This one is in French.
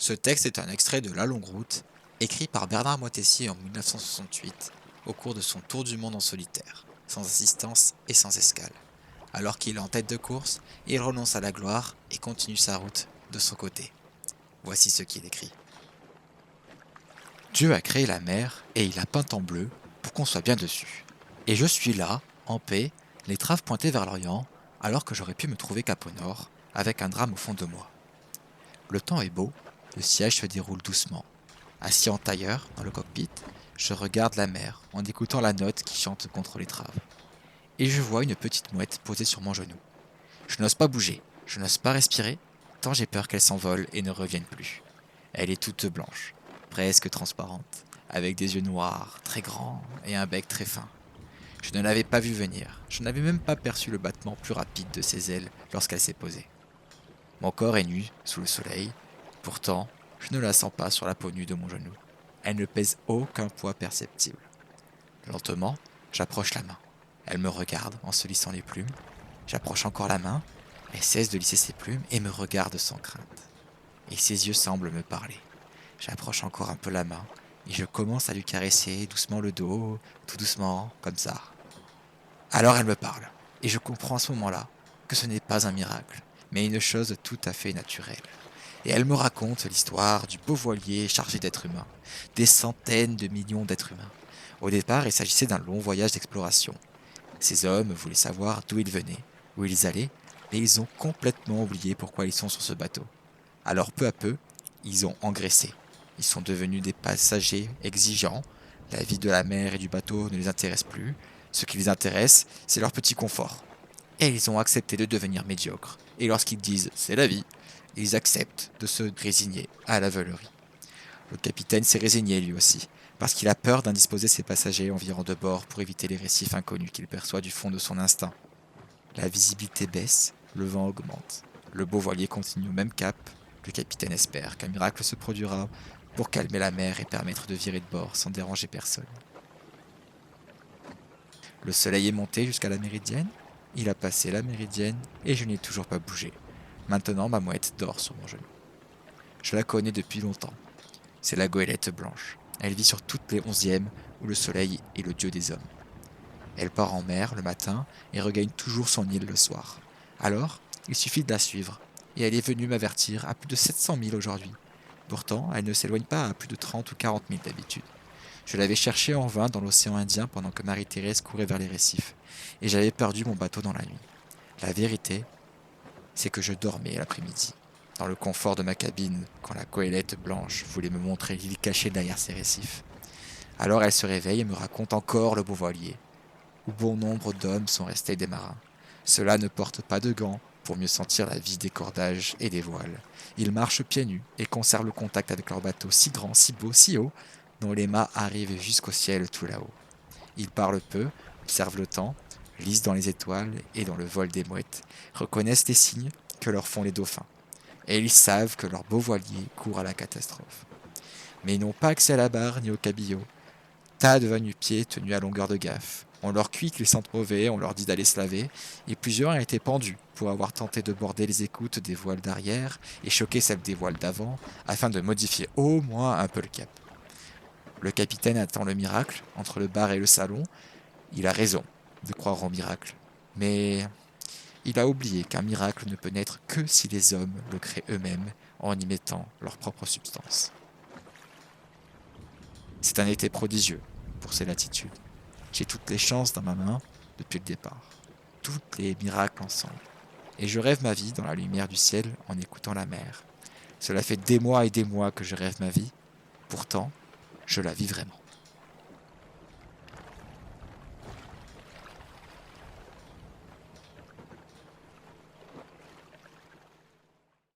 Ce texte est un extrait de La Longue Route, écrit par Bernard Moitessier en 1968, au cours de son tour du monde en solitaire, sans assistance et sans escale. Alors qu'il est en tête de course, il renonce à la gloire et continue sa route de son côté. Voici ce qu'il écrit. Dieu a créé la mer et il a peint en bleu pour qu'on soit bien dessus. Et je suis là, en paix, les traves pointées vers l'Orient, alors que j'aurais pu me trouver cap au nord, avec un drame au fond de moi. Le temps est beau, le siège se déroule doucement. Assis en tailleur, dans le cockpit, je regarde la mer en écoutant la note qui chante contre l'étrave. Et je vois une petite mouette posée sur mon genou. Je n'ose pas bouger, je n'ose pas respirer, tant j'ai peur qu'elle s'envole et ne revienne plus. Elle est toute blanche, presque transparente, avec des yeux noirs, très grands, et un bec très fin. Je ne l'avais pas vue venir, je n'avais même pas perçu le battement plus rapide de ses ailes lorsqu'elle s'est posée. Mon corps est nu, sous le soleil, pourtant, je ne la sens pas sur la peau nue de mon genou. Elle ne pèse aucun poids perceptible. Lentement, j'approche la main. Elle me regarde en se lissant les plumes. J'approche encore la main. Elle cesse de lisser ses plumes et me regarde sans crainte. Et ses yeux semblent me parler. J'approche encore un peu la main et je commence à lui caresser doucement le dos, tout doucement, comme ça. Alors elle me parle. Et je comprends à ce moment-là que ce n'est pas un miracle, mais une chose tout à fait naturelle. Et elle me raconte l'histoire du beau voilier chargé d'êtres humains, des centaines de millions d'êtres humains. Au départ, il s'agissait d'un long voyage d'exploration. Ces hommes voulaient savoir d'où ils venaient, où ils allaient, mais ils ont complètement oublié pourquoi ils sont sur ce bateau. Alors peu à peu, ils ont engraissé. Ils sont devenus des passagers exigeants. La vie de la mer et du bateau ne les intéresse plus. Ce qui les intéresse, c'est leur petit confort. Et ils ont accepté de devenir médiocres. Et lorsqu'ils disent c'est la vie, ils acceptent de se résigner à la veulerie. Le capitaine s'est résigné lui aussi, parce qu'il a peur d'indisposer ses passagers environ de bord pour éviter les récifs inconnus qu'il perçoit du fond de son instinct. La visibilité baisse, le vent augmente. Le beau voilier continue au même cap. Le capitaine espère qu'un miracle se produira pour calmer la mer et permettre de virer de bord sans déranger personne. Le soleil est monté jusqu'à la méridienne. Il a passé la méridienne et je n'ai toujours pas bougé. Maintenant, ma mouette dort sur mon genou. Je la connais depuis longtemps. C'est la goélette blanche. Elle vit sur toutes les onzièmes où le soleil est le dieu des hommes. Elle part en mer le matin et regagne toujours son île le soir. Alors, il suffit de la suivre. Et elle est venue m'avertir à plus de 700 000 aujourd'hui. Pourtant, elle ne s'éloigne pas à plus de 30 ou 40 000 d'habitude. Je l'avais cherchée en vain dans l'océan Indien pendant que Marie-Thérèse courait vers les récifs. Et j'avais perdu mon bateau dans la nuit. La vérité, c'est que je dormais l'après-midi, dans le confort de ma cabine, quand la goélette blanche voulait me montrer l'île cachée derrière ces récifs. Alors elle se réveille et me raconte encore le beau voilier, où bon nombre d'hommes sont restés des marins. Ceux-là ne portent pas de gants pour mieux sentir la vie des cordages et des voiles. Ils marchent pieds nus et conservent le contact avec leur bateau si grand, si beau, si haut, dont les mâts arrivent jusqu'au ciel tout là-haut. Ils parlent peu, observent le temps, lisent dans les étoiles et dans le vol des mouettes, reconnaissent les signes que leur font les dauphins. Et ils savent que leur beau voilier court à la catastrophe. Mais ils n'ont pas accès à la barre ni au cabillaud. Tas de va-nu-pieds tenus à longueur de gaffe. On leur cuit qu'ils sentent mauvais, on leur dit d'aller se laver, et plusieurs ont été pendus pour avoir tenté de border les écoutes des voiles d'arrière et choquer celles des voiles d'avant, afin de modifier au moins un peu le cap. Le capitaine attend le miracle entre le bar et le salon. Il a raison de croire au miracle. Mais il a oublié qu'un miracle ne peut naître que si les hommes le créent eux-mêmes en y mettant leur propre substance. C'est un été prodigieux pour ces latitudes. J'ai toutes les chances dans ma main depuis le départ. Toutes les miracles ensemble. Et je rêve ma vie dans la lumière du ciel en écoutant la mer. Cela fait des mois et des mois que je rêve ma vie. Pourtant, je la vis vraiment.